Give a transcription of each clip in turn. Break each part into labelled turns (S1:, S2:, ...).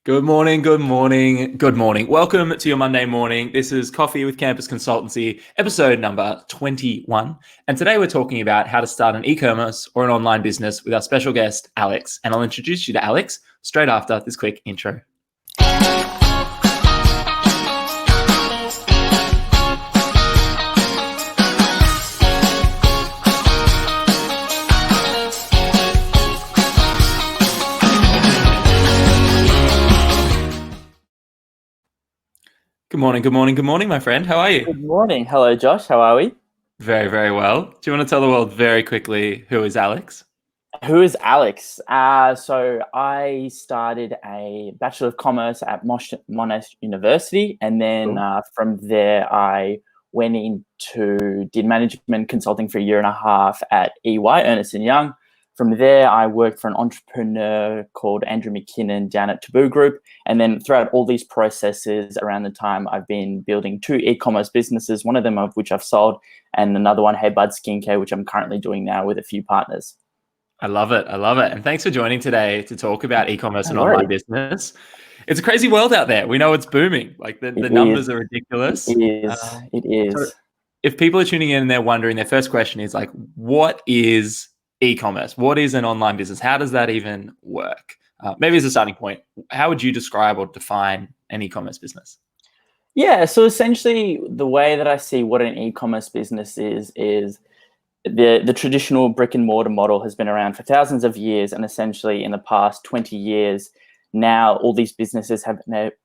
S1: Good morning, good morning, good morning. Welcome to your Monday morning. This is Coffee with Campus Consultancy, episode number 21. And today we're talking about how to start an e-commerce or an online business with our special guest, Alex. And I'll introduce you to Alex straight after this quick intro. Good morning, good morning, good morning, my friend. How are you?
S2: Good morning. Hello, Josh. How are we?
S1: Very, very well. Do you want to tell the world very quickly who is Alex?
S2: Who is Alex? So I started a Bachelor of Commerce at Monash University, and then from there I did management consulting for a year and a half at EY, Ernst & Young. From there, I worked for an entrepreneur called Andrew McKinnon down at Taboo Group. And then throughout all these processes around the time, I've been building 2 e-commerce businesses, one of them of which I've sold, and another one, Hey Bud Skincare, which I'm currently doing now with a few partners.
S1: I love it. I love it. And thanks for joining today to talk about e-commerce and online business. It's a crazy world out there. We know it's booming. Like the numbers are ridiculous.
S2: It is.
S1: So if people are tuning in and they're wondering, their first question is like, what is e-commerce? What is an online business? How does that even work? Maybe as a starting point, how would you describe or define an e-commerce business?
S2: Yeah, so essentially the way that I see what an e-commerce business is the traditional brick and mortar model has been around for thousands of years, and essentially in the past 20 years, now all these businesses have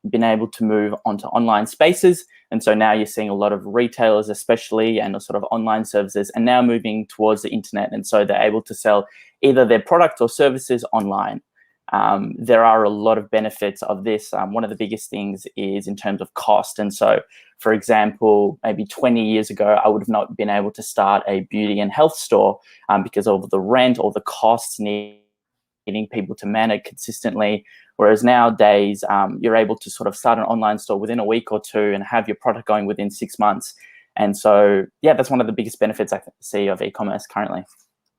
S2: been able to move onto online spaces. And so now you're seeing a lot of retailers especially and sort of online services and now moving towards the internet. And so they're able to sell either their products or services online. There are a lot of benefits of this. One of the biggest things is in terms of cost. And so, for example, maybe 20 years ago, I would have not been able to start a beauty and health store because of the rent or the costs needing people to man it consistently. Whereas nowadays, you're able to sort of start an online store within a week or two and have your product going within 6 months. And so, yeah, that's one of the biggest benefits I see of e-commerce currently.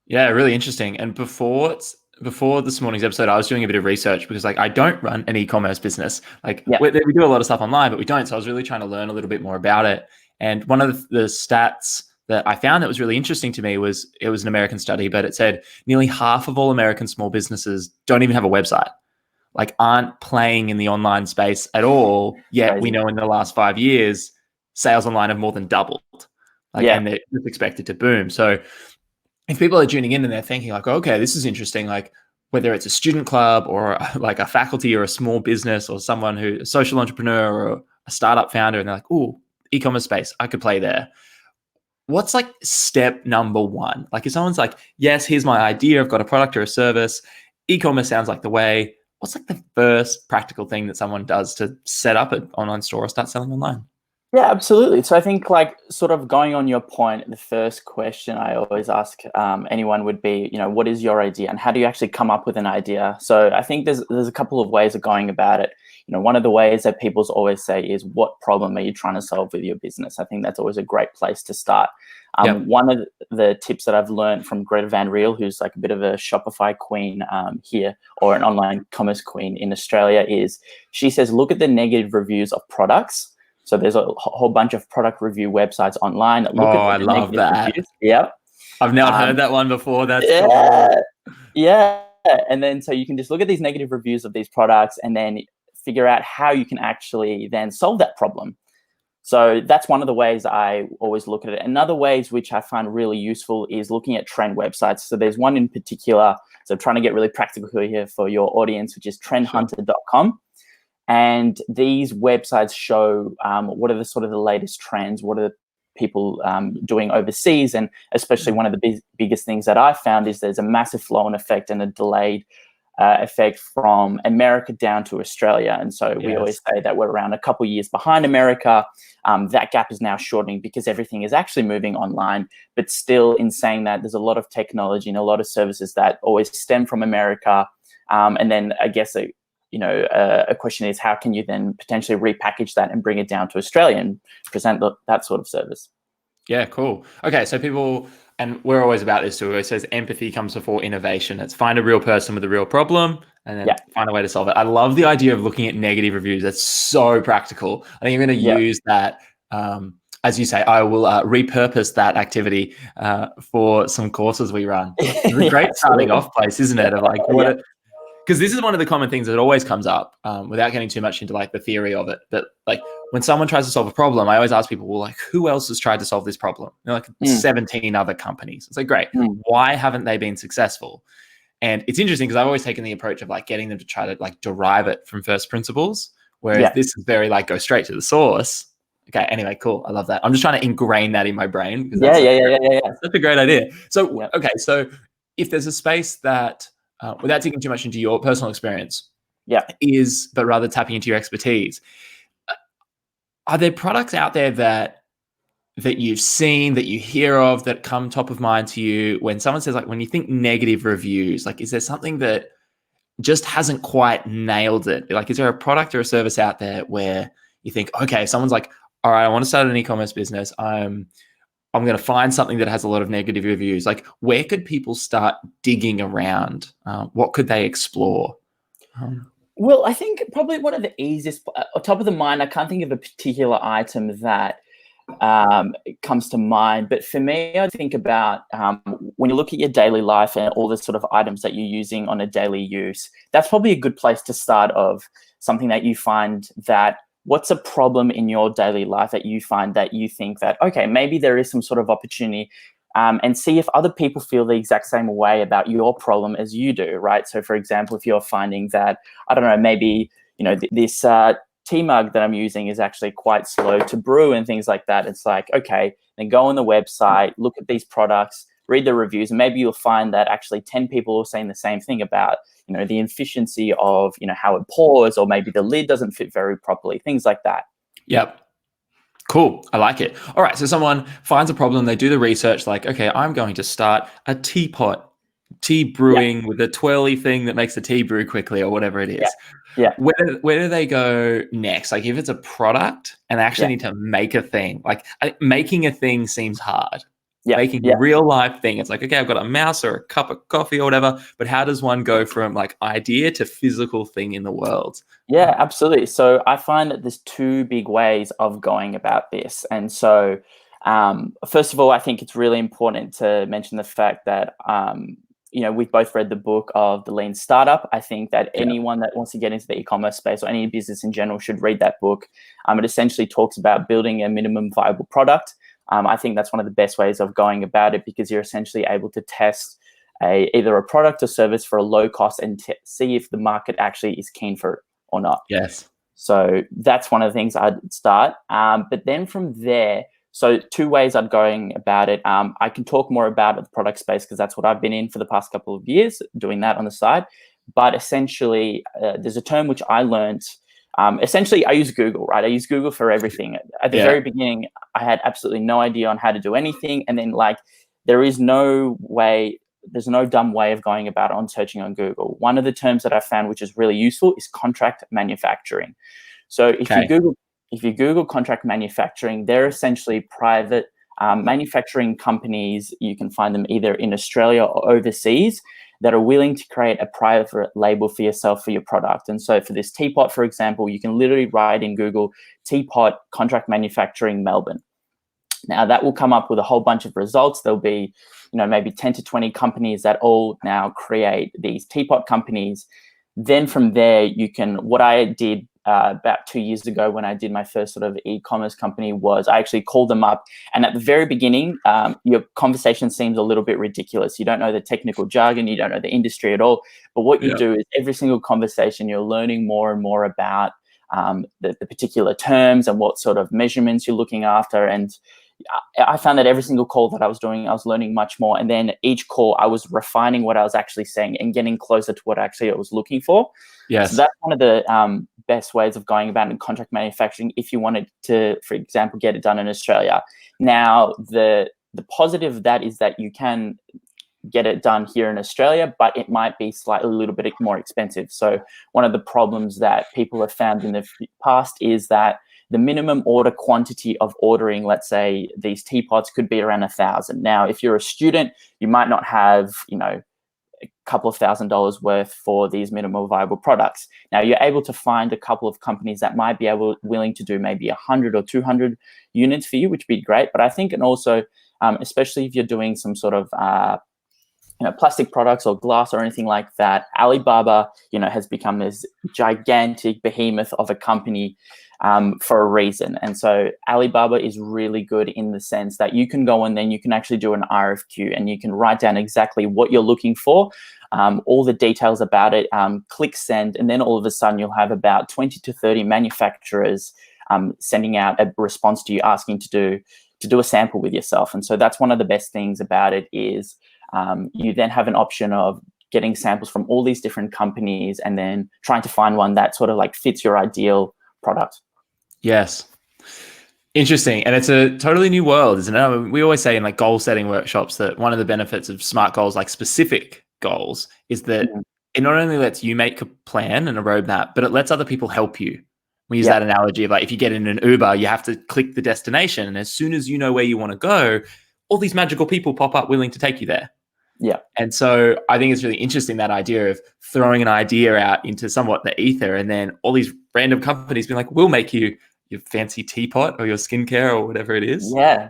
S1: Yeah, really interesting. And before this morning's episode, I was doing a bit of research because I don't run an e-commerce business. We do a lot of stuff online, but we don't. So I was really trying to learn a little bit more about it. And one of the stats that I found that was really interesting to me was it was an American study, but it said nearly half of all American small businesses don't even have a website, aren't playing in the online space at all. Yet crazy. We know in the last 5 years, sales online have more than doubled. And they're just expected to boom. So if people are tuning in and they're thinking okay, this is interesting, whether it's a student club or a faculty or a small business or someone a social entrepreneur or a startup founder, and they're like, oh, e-commerce space, I could play there. What's step number one? If someone's like, yes, here's my idea, I've got a product or a service, e-commerce sounds like the way. What's the first practical thing that someone does to set up an online store or start selling online?
S2: Yeah, absolutely. So I think sort of going on your point, the first question I always ask anyone would be, what is your idea and how do you actually come up with an idea? So I think there's a couple of ways of going about it. One of the ways that people always say is, what problem are you trying to solve with your business? I think that's always a great place to start. One of the tips that I've learned from Greta Van Riel, who's a bit of a Shopify queen here, or an online commerce queen in Australia, is she says, look at the negative reviews of products. So there's a whole bunch of product review websites online.
S1: I love that.
S2: Reviews. Yep.
S1: I've not heard that one before. That's
S2: cool. Yeah. And then so you can just look at these negative reviews of these products and then figure out how you can actually then solve that problem. So that's one of the ways I always look at it. Another ways which I find really useful is looking at trend websites. So there's one in particular. So I'm trying to get really practical here for your audience, which is trendhunter.com. And these websites show what are the latest trends, what are the people doing overseas, and especially one of the biggest things that I found is there's a massive flow-on effect and a delayed effect from America down to Australia. And so we always say that we're around a couple of years behind America. That gap is now shortening because everything is actually moving online. But still, in saying that, there's a lot of technology and a lot of services that always stem from America. And then I guess a question is, how can you then potentially repackage that and bring it down to Australia and present that sort of service?
S1: Yeah, cool. Okay, so people And we're always about this too. It says empathy comes before innovation. It's find a real person with a real problem and then find a way to solve it. I love the idea of looking at negative reviews. That's so practical. I think I'm going to use that. As you say, I will repurpose that activity for some courses we run. It's a great starting off place, isn't it? Of like what because this is one of the common things that always comes up without getting too much into like the theory of it. But like when someone tries to solve a problem, I always ask people, well, like who else has tried to solve this problem? They're like 17 other companies. It's like, great. Why haven't they been successful? And it's interesting because I've always taken the approach of like getting them to try to like derive it from first principles. Whereas this is very like go straight to the source. Okay. Anyway, cool. I love that. I'm just trying to ingrain that in my brain. That's a great idea. So, okay. So if there's a space that, without digging too much into your personal experience, but rather tapping into your expertise, are there products out there that you've seen, that you hear of, that come top of mind to you when someone says, like, when you think negative reviews, like, is there something that just hasn't quite nailed it? Like, is there a product or a service out there where you think, okay, if someone's like, all right, I want to start an e-commerce business, I'm going to find something that has a lot of negative reviews. Like, where could people start digging around? What could they explore?
S2: Well, I think probably one of the easiest, top of the mind, I can't think of a particular item that comes to mind. But for me, I think about when you look at your daily life and all the sort of items that you're using on a daily use, that's probably a good place to start of something that you find that what's a problem in your daily life that you find that you think that, okay, maybe there is some sort of opportunity, and see if other people feel the exact same way about your problem as you do, right? So for example, if you're finding that, I don't know, maybe, this tea mug that I'm using is actually quite slow to brew and things like that. It's like, okay, then go on the website, look at these products, read the reviews, and maybe you'll find that actually 10 people are saying the same thing about, the efficiency of, how it pours, or maybe the lid doesn't fit very properly, things like that.
S1: Yep. Cool. I like it. All right. So someone finds a problem, they do the research, like, okay, I'm going to start a teapot, tea brewing with a twirly thing that makes the tea brew quickly, or whatever it is. Where do they go next? Like, if it's a product and they actually need to make a thing, like making a thing seems hard. Making a real life thing, it's like, okay, I've got a mouse or a cup of coffee or whatever, but how does one go from like idea to physical thing in the world?
S2: Yeah, absolutely. So I find that there's two big ways of going about this. And so first of all, I think it's really important to mention the fact that we've both read the book of The Lean Startup. I think that anyone that wants to get into the e-commerce space, or any business in general, should read that book. It essentially talks about building a minimum viable product. I think that's one of the best ways of going about it, because you're essentially able to test either a product or service for a low cost and see if the market actually is keen for it or not.
S1: Yes.
S2: So that's one of the things I'd start. But then from there, so two ways I'd going about it. I can talk more about the product space because that's what I've been in for the past couple of years, doing that on the side. But essentially, there's a term which I learned. Essentially, I use Google, right? I use Google for everything. At the very beginning, I had absolutely no idea on how to do anything. And then there's no dumb way of going about it on searching on Google. One of the terms that I found which is really useful is contract manufacturing. So if you Google contract manufacturing, they're essentially private manufacturing companies. You can find them either in Australia or overseas that are willing to create a private label for yourself for your product. And so for this teapot, for example, you can literally write in Google teapot contract manufacturing Melbourne. Now that will come up with a whole bunch of results. There'll be, maybe 10 to 20 companies that all now create these teapot companies. Then from there, what I did about 2 years ago when I did my first sort of e-commerce company was I actually called them up. And at the very beginning, your conversation seems a little bit ridiculous. You don't know the technical jargon, you don't know the industry at all. But what you do is every single conversation, you're learning more and more about the particular terms and what sort of measurements you're looking after. And I found that every single call that I was doing, I was learning much more. And then each call, I was refining what I was actually saying and getting closer to what actually I was looking for.
S1: Yes.
S2: So that's one of the best ways of going about in contract manufacturing if you wanted to, for example, get it done in Australia. Now, the positive of that is that you can get it done here in Australia, but it might be slightly a little bit more expensive. So one of the problems that people have found in the past is that the minimum order quantity of ordering, let's say these teapots could be around 1,000. Now, if you're a student, you might not have, a couple of $1,000s worth for these minimal viable products. Now, you're able to find a couple of companies that might be willing to do maybe 100 or 200 units for you, which would be great. But I think, and also, especially if you're doing some sort of plastic products or glass or anything like that, Alibaba, has become this gigantic behemoth of a company for a reason. And so Alibaba is really good in the sense that you can go and then you can actually do an RFQ and you can write down exactly what you're looking for, all the details about it, click send, and then all of a sudden you'll have about 20 to 30 manufacturers sending out a response to you asking to do a sample with yourself. And so that's one of the best things about it is you then have an option of getting samples from all these different companies and then trying to find one that sort of like fits your ideal product.
S1: Yes. Interesting. And it's a totally new world, isn't it? I mean, we always say in like goal setting workshops that one of the benefits of SMART goals, like specific goals, is that it not only lets you make a plan and a roadmap, but it lets other people help you. We use that analogy of like, if you get in an Uber, you have to click the destination. And as soon as you know where you want to go, all these magical people pop up willing to take you there.
S2: Yeah.
S1: And so I think it's really interesting, that idea of throwing an idea out into somewhat the ether and then all these random companies being like, we'll make you your fancy teapot or your skincare or whatever it is.
S2: Yeah.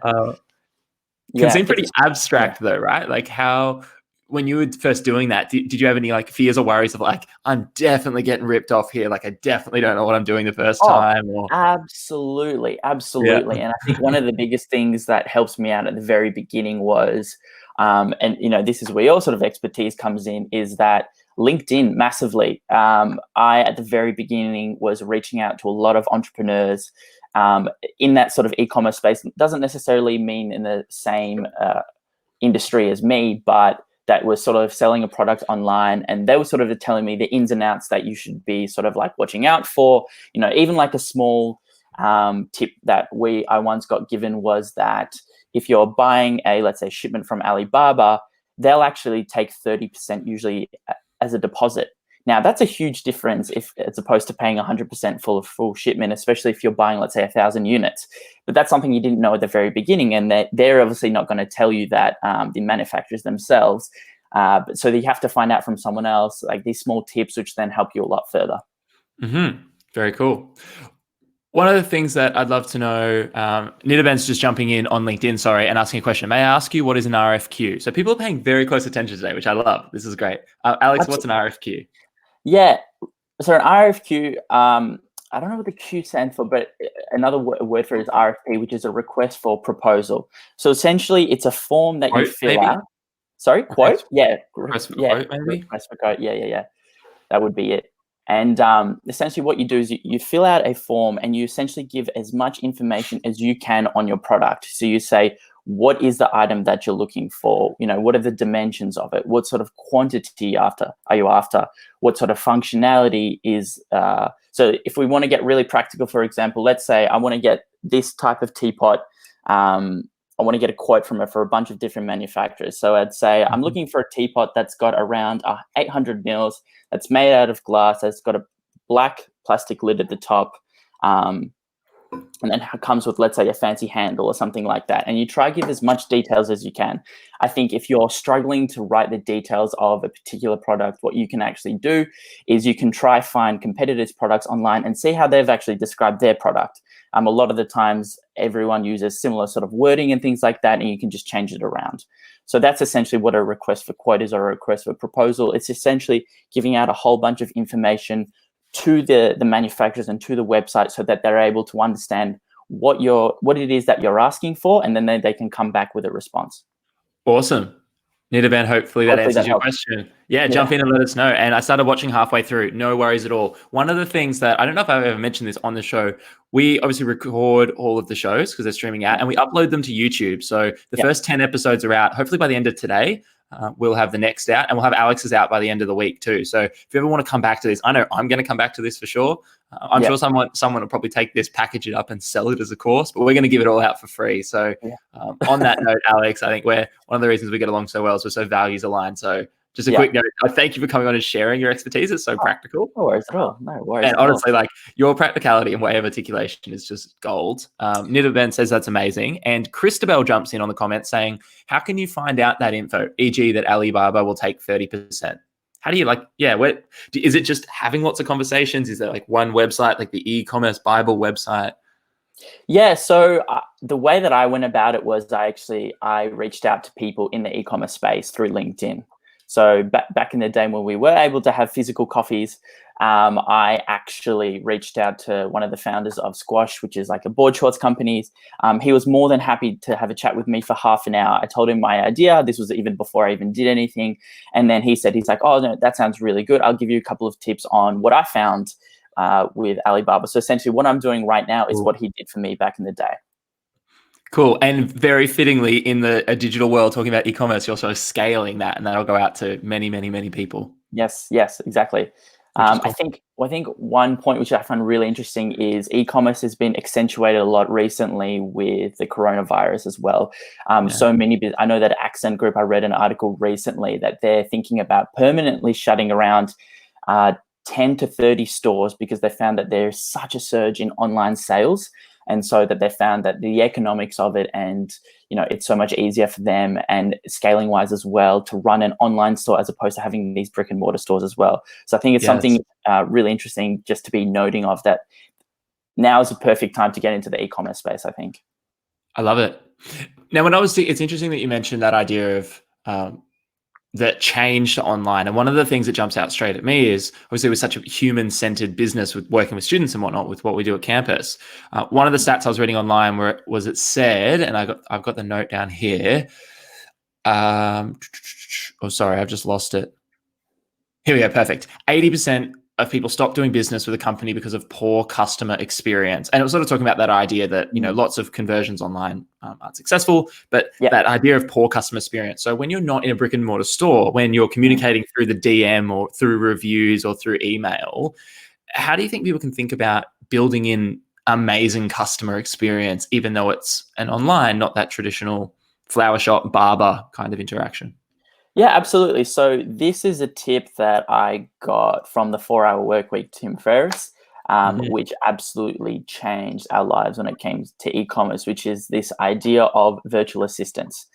S1: Can seem pretty abstract though, right? Like how, when you were first doing that, did you have any like fears or worries of like, I'm definitely getting ripped off here. Like I definitely don't know what I'm doing the first time. Or...
S2: Absolutely. Absolutely. Yeah. And I think one of the biggest things that helps me out at the very beginning was, and this is where your sort of expertise comes in, is that LinkedIn massively. I, at the very beginning, was reaching out to a lot of entrepreneurs in that sort of e-commerce space. It doesn't necessarily mean in the same industry as me, but that was sort of selling a product online, and they were sort of telling me the ins and outs that you should be sort of like watching out for. Even like a small tip that I once got given was that if you're buying let's say shipment from Alibaba, they'll actually take 30% usually as a deposit. Now that's a huge difference as opposed to paying 100% full shipment, especially if you're buying, let's say, 1,000 units. But that's something you didn't know at the very beginning, and they're obviously not going to tell you that, the manufacturers themselves. So you have to find out from someone else, like these small tips, which then help you a lot further.
S1: Very cool. One of the things that I'd love to know, Nidaben's just jumping in on LinkedIn, and asking a question. May I ask you what is an RFQ? So people are paying very close attention today, which I love. This is great. Alex, what's an RFQ?
S2: Yeah. So an RFQ, I don't know what the Q stands for, but another word for it is RFP, which is a request for proposal. So essentially it's a form that you fill out. Sorry, quote? Yeah.
S1: Request for quote, maybe?
S2: Request for quote. Yeah. That would be it. And essentially what you do is you fill out a form and you essentially give as much information as you can on your product. So you say, what is the item that you're looking for? What are the dimensions of it? What sort of quantity are you after? What sort of functionality is... So if we want to get really practical, for example, let's say I want to get this type of teapot. I want to get a quote from it for a bunch of different manufacturers. So I'd say I'm looking for a teapot that's got around 800 mils, that's made out of glass, that's got a black plastic lid at the top, and then it comes with, let's say, a fancy handle or something like that. And you try to give as much details as you can. I think if you're struggling to write the details of a particular product, what you can actually do is you can try find competitors' products online and see how they've actually described their product. A lot of the times, everyone uses similar sort of wording and things like that, and you can just change it around. So that's essentially what a request for quote is, or a request for proposal. It's essentially giving out a whole bunch of information to the manufacturers and to the website so that they're able to understand what it is that you're asking for, and then they can come back with a response.
S1: Awesome. Nidaben, hopefully that answers your question. Yeah, jump in and let us know. And I started watching halfway through. No worries at all. One of the things that, I don't know if I've ever mentioned this on the show, we obviously record all of the shows because they're streaming out, and we upload them to YouTube. So the first 10 episodes are out. Hopefully by the end of today, we'll have the next out, and we'll have Alex's out by the end of the week too. So if you ever want to come back to this, I know I'm going to come back to this for sure. I'm sure someone will probably take this, package it up, and sell it as a course, but we're going to give it all out for free. So on that note, Alex, I think one of the reasons we get along so well is we're so values aligned. So Just a quick note. Thank you for coming on and sharing your expertise. It's so practical.
S2: No worries at all. No worries.
S1: And honestly, like your practicality and way of articulation is just gold. Nitter Ben says that's amazing. And Christabel jumps in on the comments saying, how can you find out that info? E.g. that Alibaba will take 30%. How do you is it just having lots of conversations? Is there like one website, like the e-commerce Bible website?
S2: Yeah, so the way that I went about it was I reached out to people in the e-commerce space through LinkedIn. So back in the day when we were able to have physical coffees, I actually reached out to one of the founders of Squash, which is like a board shorts company. He was more than happy to have a chat with me for half an hour. I told him my idea. This was even before I even did anything. And then he's like, oh, no, that sounds really good. I'll give you a couple of tips on what I found with Alibaba. So essentially what I'm doing right now is what he did for me back in the day.
S1: Cool. And very fittingly in a digital world, talking about e-commerce, you're also scaling that, and that'll go out to many, many, many people.
S2: Yes, exactly. Cool. I think one point which I find really interesting is e-commerce has been accentuated a lot recently with the coronavirus as well. So many, I know that Accent Group, I read an article recently that they're thinking about permanently shutting around 10 to 30 stores because they found that there's such a surge in online sales. And so that they found that the economics of it and, it's so much easier for them and scaling wise as well to run an online store as opposed to having these brick and mortar stores as well. So I think it's something really interesting just to be noting of that now is a perfect time to get into the e-commerce space, I think.
S1: I love it. Now, it's interesting that you mentioned that idea of that change to online. And one of the things that jumps out straight at me is obviously with such a human-centered business with working with students and whatnot with what we do at campus. One of the stats I was reading online it said, and I've got the note down here. Sorry, I've just lost it. Here we go. Perfect. 80% of people stop doing business with a company because of poor customer experience. And it was sort of talking about that idea that, lots of conversions online aren't successful, but that idea of poor customer experience. So when you're not in a brick and mortar store, when you're communicating through the DM or through reviews or through email, how do you think people can think about building in amazing customer experience, even though it's an online, not that traditional flower shop, barber kind of interaction?
S2: Yeah, absolutely. So this is a tip that I got from the 4-Hour Workweek, Tim Ferriss, which absolutely changed our lives when it came to e-commerce, which is this idea of virtual assistants.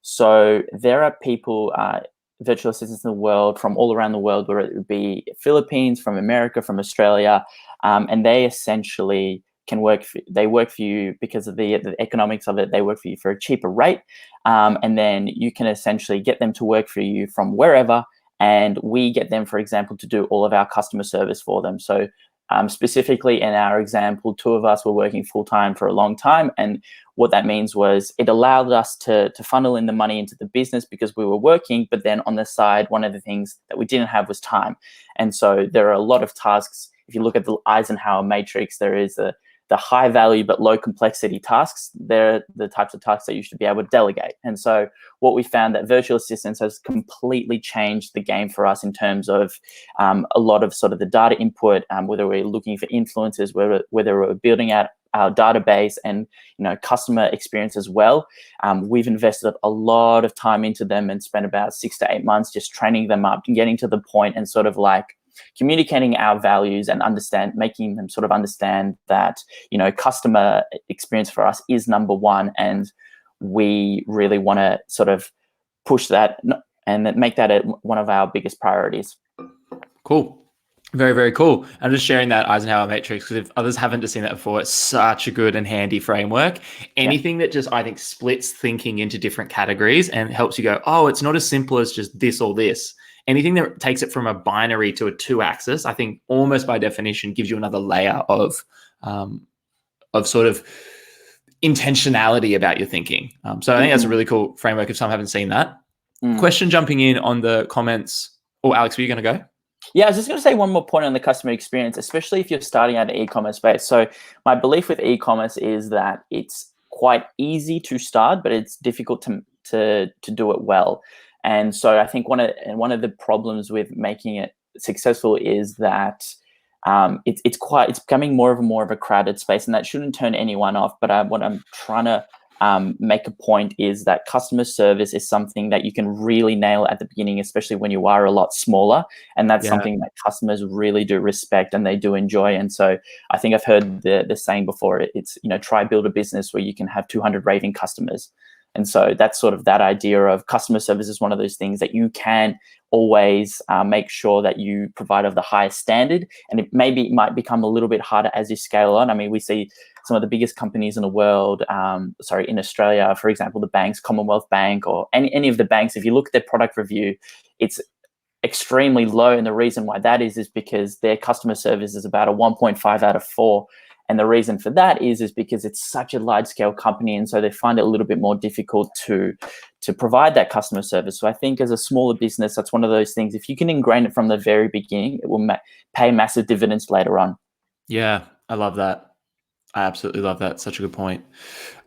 S2: So there are people, virtual assistants in the world from all around the world, whether it would be Philippines, from America, from Australia, and they essentially work for you because of the economics of it. They work for you for a cheaper rate. And then you can essentially get them to work for you from wherever. And we get them, for example, to do all of our customer service for them. So specifically in our example, 2 of us were working full-time for a long time. And what that means was it allowed us to funnel in the money into the business because we were working. But then on the side, one of the things that we didn't have was time. And so there are a lot of tasks. If you look at the Eisenhower matrix, there is the high value but low complexity tasks. They're the types of tasks that you should be able to delegate. And so what we found that virtual assistants has completely changed the game for us in terms of a lot of sort of the data input, whether we're looking for influencers, whether we're building out our database and customer experience as well. We've invested a lot of time into them and spent about 6 to 8 months just training them up and getting to the point and sort of like communicating our values and making them sort of understand that, customer experience for us is number one. And we really want to sort of push that and make that one of our biggest priorities.
S1: Cool. Very, very cool. I'm just sharing that Eisenhower matrix because if others haven't seen that before, it's such a good and handy framework. Anything that just, I think, splits thinking into different categories and helps you go, oh, it's not as simple as just this or this. Anything that takes it from a binary to a 2-axis, I think almost by definition gives you another layer of sort of intentionality about your thinking. So I think that's a really cool framework if some haven't seen that. Question jumping in on the comments. Oh, Alex, were you going to go?
S2: Yeah, I was just going to say one more point on the customer experience, especially if you're starting out in the e-commerce space. So my belief with e-commerce is that it's quite easy to start, but it's difficult to do it well. And so I think one of the problems with making it successful is that it's becoming more of a crowded space, and that shouldn't turn anyone off. But what I'm trying to make a point is that customer service is something that you can really nail at the beginning, especially when you are a lot smaller. And that's something that customers really do respect and they do enjoy. And so I think I've heard the saying before, it's, try build a business where you can have 200 raving customers. And so that's sort of that idea of customer service is one of those things that you can always make sure that you provide of the highest standard. And it might become a little bit harder as you scale on. I mean, we see some of the biggest companies in the world, in Australia, for example, the banks, Commonwealth Bank, or any of the banks, if you look at their product review, it's extremely low. And the reason why that is because their customer service is about a 1.5 out of 4. And the reason for that is because it's such a large scale company. And so they find it a little bit more difficult to provide that customer service. So I think as a smaller business, that's one of those things. If you can ingrain it from the very beginning, it will pay massive dividends later on.
S1: Yeah, I love that. I absolutely love that. Such a good point.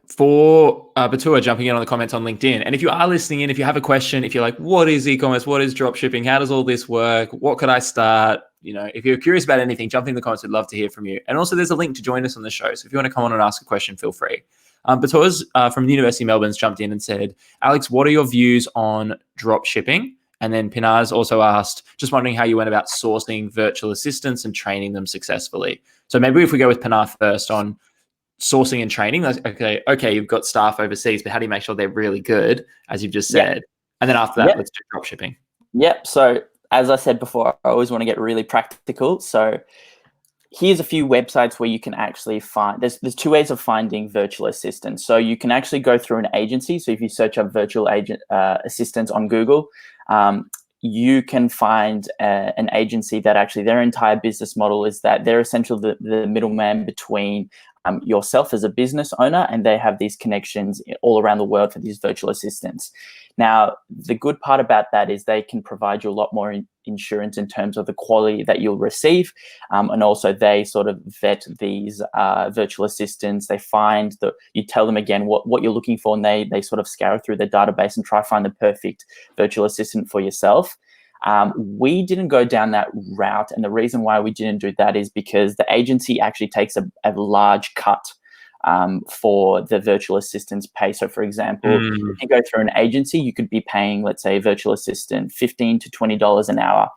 S1: For Batua jumping in on the comments on LinkedIn. And if you are listening in, if you have a question, if you're like, what is e-commerce? What is drop shipping? How does all this work? What could I start? If you're curious about anything, jump in the comments. We'd love to hear from you. And also there's a link to join us on the show. So if you want to come on and ask a question, feel free. Batua's from the University of Melbourne's jumped in and said, Alex, what are your views on drop shipping? And then Pinar's also asked, just wondering how you went about sourcing virtual assistants and training them successfully. So maybe if we go with Pinar first on sourcing and training, like, okay, you've got staff overseas, but how do you make sure they're really good, as you've just said? And then after that, let's do drop shipping.
S2: Yep. So as I said before, I always want to get really practical. So here's a few websites where you can actually find, there's 2 ways of finding virtual assistants. So you can actually go through an agency. So if you search up virtual assistants on Google, you can find an agency that actually their entire business model is that they're essentially the middleman between yourself as a business owner, and they have these connections all around the world for these virtual assistants. Now, the good part about that is they can provide you a lot more insurance in terms of the quality that you'll receive. And also they sort of vet these virtual assistants. They find that you tell them again what you're looking for, and they sort of scour through their database and try to find the perfect virtual assistant for yourself. We didn't go down that route. And the reason why we didn't do that is because the agency actually takes a large cut for the virtual assistant's pay. So for example, if you go through an agency, you could be paying, let's say, a virtual assistant $15 to $20 an hour,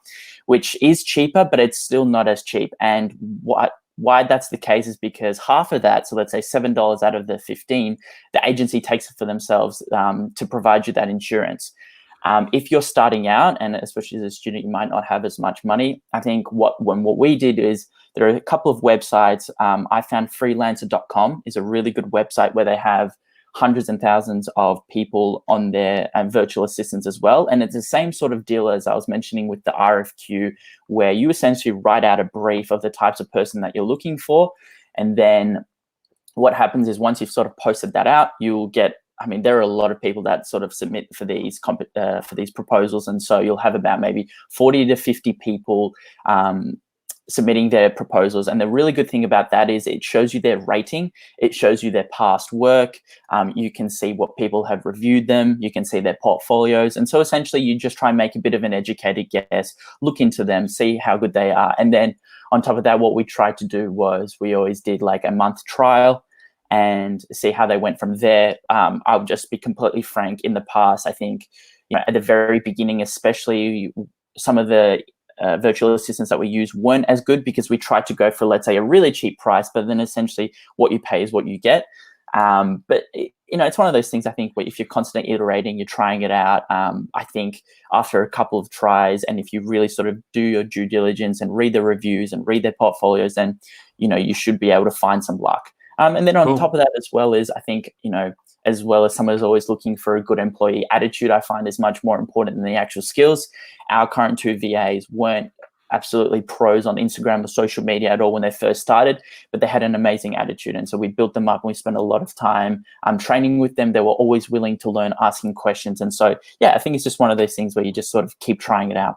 S2: which is cheaper, but it's still not as cheap. And why that's the case is because half of that, so let's say $7 out of the 15, the agency takes it for themselves to provide you that insurance. If you're starting out, and especially as a student, you might not have as much money. I think what we did is there are a couple of websites. I found freelancer.com is a really good website where they have hundreds and thousands of people on there and virtual assistants as well. And it's the same sort of deal as I was mentioning with the RFQ, where you essentially write out a brief of the types of person that you're looking for. And then what happens is once you've sort of posted that out, you'll get, I mean, there are a lot of people that sort of submit for these proposals, and so you'll have about maybe 40 to 50 people submitting their proposals. And the really good thing about that is it shows you their rating, it shows you their past work. You can see what people have reviewed them, you can see their portfolios, and so essentially you just try and make a bit of an educated guess, look into them, see how good they are, and then on top of that, what we tried to do was we always did like a month trial and see how they went from there. I'll just be completely frank. In the past, I think, at the very beginning, especially, some of the virtual assistants that we use weren't as good because we tried to go for, let's say, a really cheap price, but then essentially what you pay is what you get. But it's one of those things, I think, where if you're constantly iterating, you're trying it out. I think after a couple of tries, and if you really sort of do your due diligence and read the reviews and read their portfolios, then, you should be able to find some luck. And then on top of that as well is, I think, as well as someone who's always looking for a good employee attitude, I find is much more important than the actual skills. Our current 2 VAs weren't absolutely pros on Instagram or social media at all when they first started, but they had an amazing attitude. And so we built them up and we spent a lot of time training with them. They were always willing to learn, asking questions. And so, yeah, I think it's just one of those things where you just sort of keep trying it out.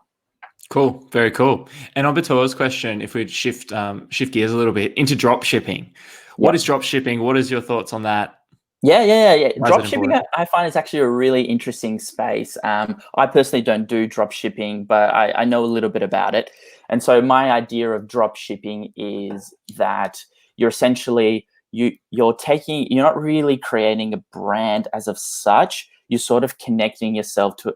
S1: Cool. Very cool. And on Batua's question, if we'd shift gears a little bit into drop shipping, what is drop shipping? What is your thoughts on that?
S2: Yeah. Drop shipping, I find, is actually a really interesting space. I personally don't do drop shipping, but I know a little bit about it. And so my idea of drop shipping is that you're essentially you're not really creating a brand as of such. You're sort of connecting yourself to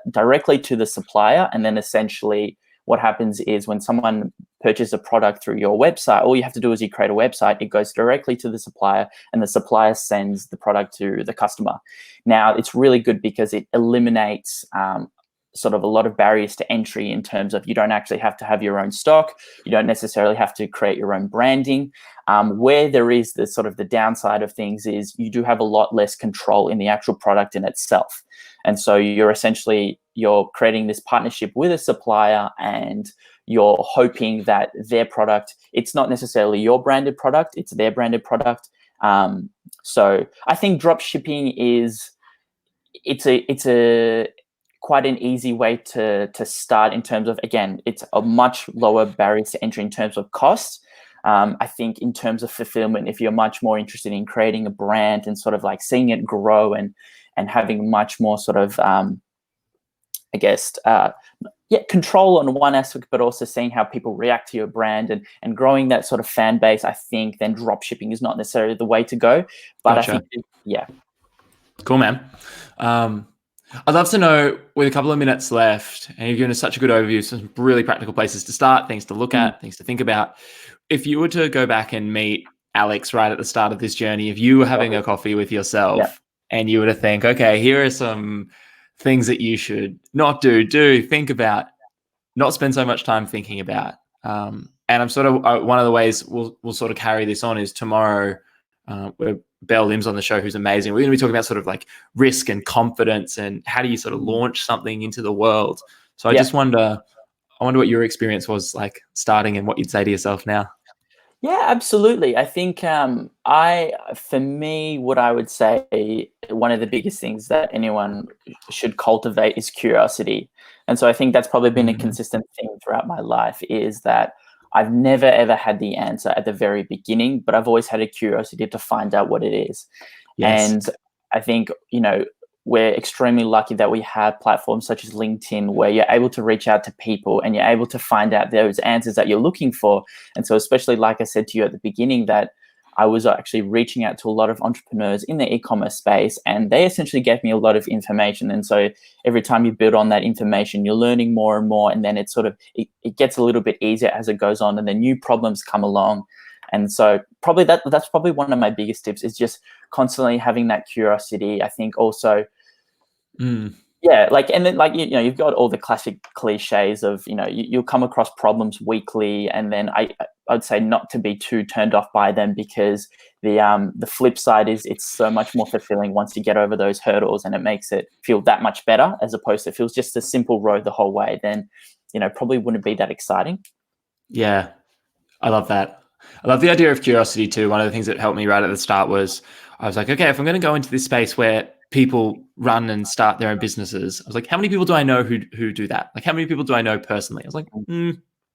S2: directly to the supplier, and then essentially what happens is when someone purchases a product through your website, all you have to do is you create a website, it goes directly to the supplier, and the supplier sends the product to the customer. Now, it's really good because it eliminates sort of a lot of barriers to entry in terms of you don't actually have to have your own stock. You don't necessarily have to create your own branding. Where there is the sort of the downside of things is you do have a lot less control in the actual product in itself. And so you're creating this partnership with a supplier, and you're hoping that their product, it's not necessarily your branded product, it's their branded product. So I think drop shipping it's a quite an easy way to start in terms of, again, it's a much lower barrier to entry in terms of cost. I think in terms of fulfillment, if you're much more interested in creating a brand and sort of like seeing it grow and having much more sort of, control on one aspect, but also seeing how people react to your brand and growing that sort of fan base, I think then drop shipping is not necessarily the way to go. But
S1: Gotcha.
S2: I think, yeah.
S1: Cool, man. I'd love to know, with a couple of minutes left, and you've given us such a good overview, some really practical places to start, things to look at, things to think about. If you were to go back and meet Alex right at the start of this journey, if you were having a coffee with yourself and you were to think, okay, here are some things that you should not do, think about, not spend so much time thinking about. And I'm sort of, one of the ways we'll sort of carry this on is tomorrow, where Belle Lim's on the show, who's amazing. We're going to be talking about sort of like risk and confidence and how do you sort of launch something into the world. So I wonder what your experience was like starting and what you'd say to yourself now.
S2: Yeah, absolutely. I think for me, what I would say, one of the biggest things that anyone should cultivate is curiosity. And so I think that's probably been a consistent theme throughout my life, is that I've never, ever had the answer at the very beginning, but I've always had a curiosity to find out what it is. Yes. And I think, we're extremely lucky that we have platforms such as LinkedIn, where you're able to reach out to people and you're able to find out those answers that you're looking for. And so especially, like I said to you at the beginning, that I was actually reaching out to a lot of entrepreneurs in the e-commerce space, and they essentially gave me a lot of information. And so every time you build on that information, you're learning more and more, and then it gets a little bit easier as it goes on, and then new problems come along. And so probably that's probably one of my biggest tips, is just constantly having that curiosity. I think also, and then you've got all the classic cliches of, you'll come across problems weekly, and then I'd say not to be too turned off by them, because the flip side is it's so much more fulfilling once you get over those hurdles, and it makes it feel that much better, as opposed to it feels just a simple road the whole way. Then, probably wouldn't be that exciting.
S1: Yeah, I love that. I love the idea of curiosity too. One of the things that helped me right at the start was I was like, okay, if I'm going to go into this space where people run and start their own businesses, I was like, how many people do I know who do that? Like, how many people do I know personally? I was like,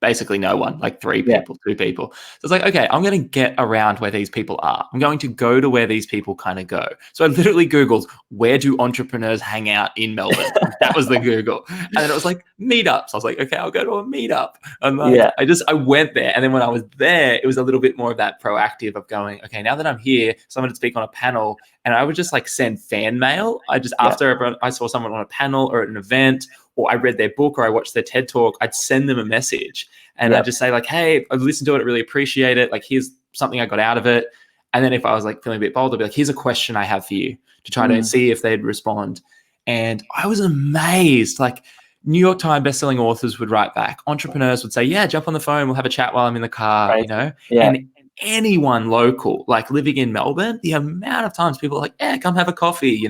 S1: basically no one, like 3 people, 2 people. So it's like, okay, I'm going to get around where these people are. I'm going to go to where these people kind of go. So I literally Googled, where do entrepreneurs hang out in Melbourne? That was the Google. And then it was like meetups. I was like, okay, I'll go to a meetup. And like, I went there. And then when I was there, it was a little bit more of that proactive of going, okay, now that I'm here, someone to speak on a panel. And I would just like send fan mail. After I saw someone on a panel or at an event, or I read their book or I watched their TED talk, I'd send them a message and I'd just say like, hey, I've listened to it, I really appreciate it. Like, here's something I got out of it. And then if I was like feeling a bit bold, I'd be like, here's a question I have for you, to try to see if they'd respond. And I was amazed. Like, New York Times bestselling authors would write back. Entrepreneurs would say, yeah, jump on the phone. We'll have a chat while I'm in the car, And anyone local, like living in Melbourne, the amount of times people are like, yeah, come have a coffee,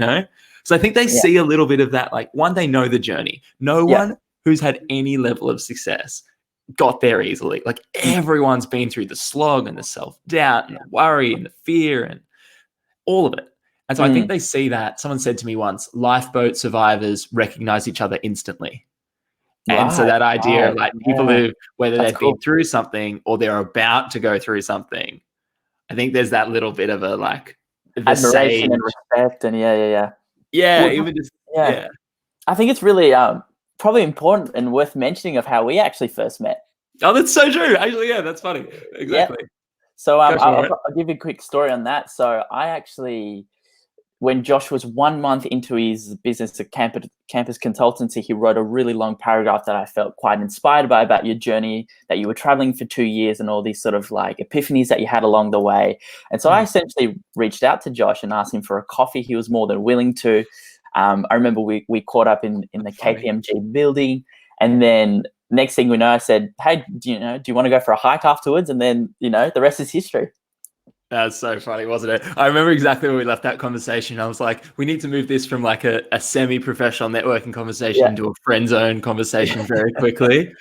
S1: So I think they see a little bit of that. Like, one, they know the journey. No one who's had any level of success got there easily. Like, everyone's been through the slog and the self-doubt and the worry and the fear and all of it. And so I think they see that. Someone said to me once, lifeboat survivors recognize each other instantly. And so that idea of like people who, whether they've been through something or they're about to go through something, I think there's that little bit of a like
S2: admiration and respect, and
S1: well, even just
S2: I think it's really probably important and worth mentioning of how we actually first met.
S1: Oh, that's so true. Actually, yeah, that's funny. Exactly.
S2: So I'll give you a quick story on that. So I actually, when Josh was 1 month into his business at campus consultancy, he wrote a really long paragraph that I felt quite inspired by, about your journey, that you were traveling for 2 years and all these sort of like epiphanies that you had along the way. And so I essentially reached out to Josh and asked him for a coffee. He was more than willing to. I remember we caught up in the KPMG building, and then next thing we know, I said, "Hey, do you want to go for a hike afterwards?" And then, the rest is history.
S1: That's so funny, wasn't it? I remember exactly when we left that conversation. I was like, we need to move this from like a semi-professional networking conversation into a friend zone conversation very quickly.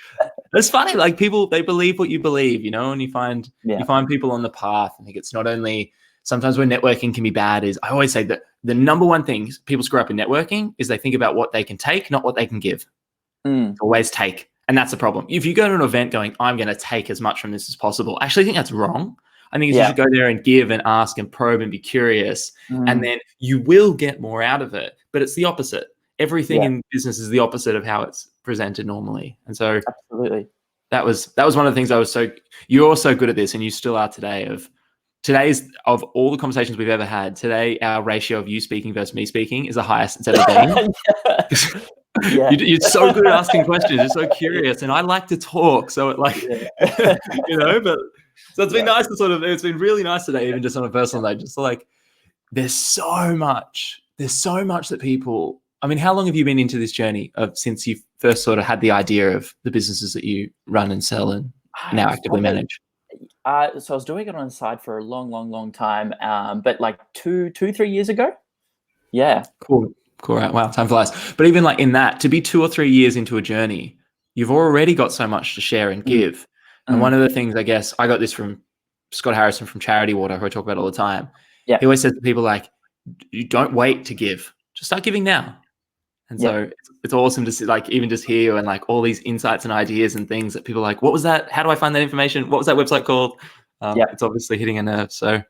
S1: It's funny, like people, they believe what you believe, and you find people on the path. I think it's not only sometimes where networking can be bad is, I always say that the number one thing people screw up in networking is they think about what they can take, not what they can give. Always take. And that's the problem. If you go to an event going, I'm going to take as much from this as possible, I actually think that's wrong. I think you should go there and give and ask and probe and be curious, and then you will get more out of it. But it's the opposite. Everything in business is the opposite of how it's presented normally. And so
S2: absolutely,
S1: that was one of the things you're so good at this, and you still are today. Of all the conversations we've ever had, today our ratio of you speaking versus me speaking is the highest it's ever been. You're so good at asking questions. You're so curious, and I like to talk. So it but. So it's been nice it's been really nice today, even just on a personal note, just like there's so much that people, I mean, how long have you been into this journey since you first sort of had the idea of the businesses that you run and sell and now actively manage?
S2: So I was doing it on the side for a long time, but like 3 years ago. Yeah.
S1: Cool. Right. Wow. Time flies. But even like in that, to be 2 or 3 years into a journey, you've already got so much to share and give. And one of the things, I guess, I got this from Scott Harrison from Charity Water, who I talk about all the time.
S2: Yeah.
S1: He always says to people like, you don't wait to give, just start giving now. And so it's awesome to see, like, even just hear you and like all these insights and ideas and things that people are like, what was that? How do I find that information? What was that website called? It's obviously hitting a nerve. So,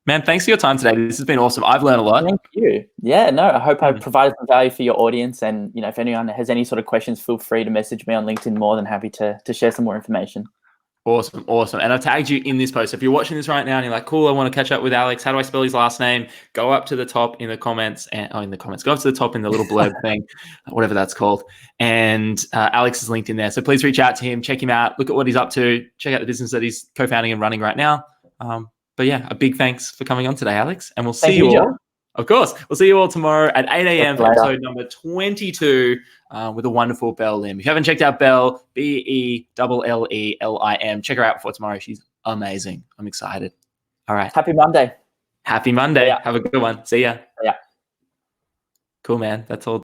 S1: man, thanks for your time today. This has been awesome. I've learned a lot.
S2: Thank you. Yeah, no, I hope I've provided some value for your audience. And, if anyone has any sort of questions, feel free to message me on LinkedIn. More than happy to share some more information.
S1: Awesome. And I've tagged you in this post. If you're watching this right now and you're like, cool, I want to catch up with Alex. How do I spell his last name? Go up to the top in the comments go up to the top in the little blurb thing, whatever that's called. And Alex is linked in there. So please reach out to him, check him out, look at what he's up to, check out the business that he's co-founding and running right now. But yeah, a big thanks for coming on today, Alex. And we'll see you all. Of course. We'll see you all tomorrow at 8 a.m. for episode number 22 with a wonderful Belle Lim. If you haven't checked out Belle, BELLELIM, check her out before tomorrow. She's amazing. I'm excited. All right.
S2: Happy Monday.
S1: Happy Monday. Have a good one. See ya.
S2: Yeah.
S1: Cool, man. That's all.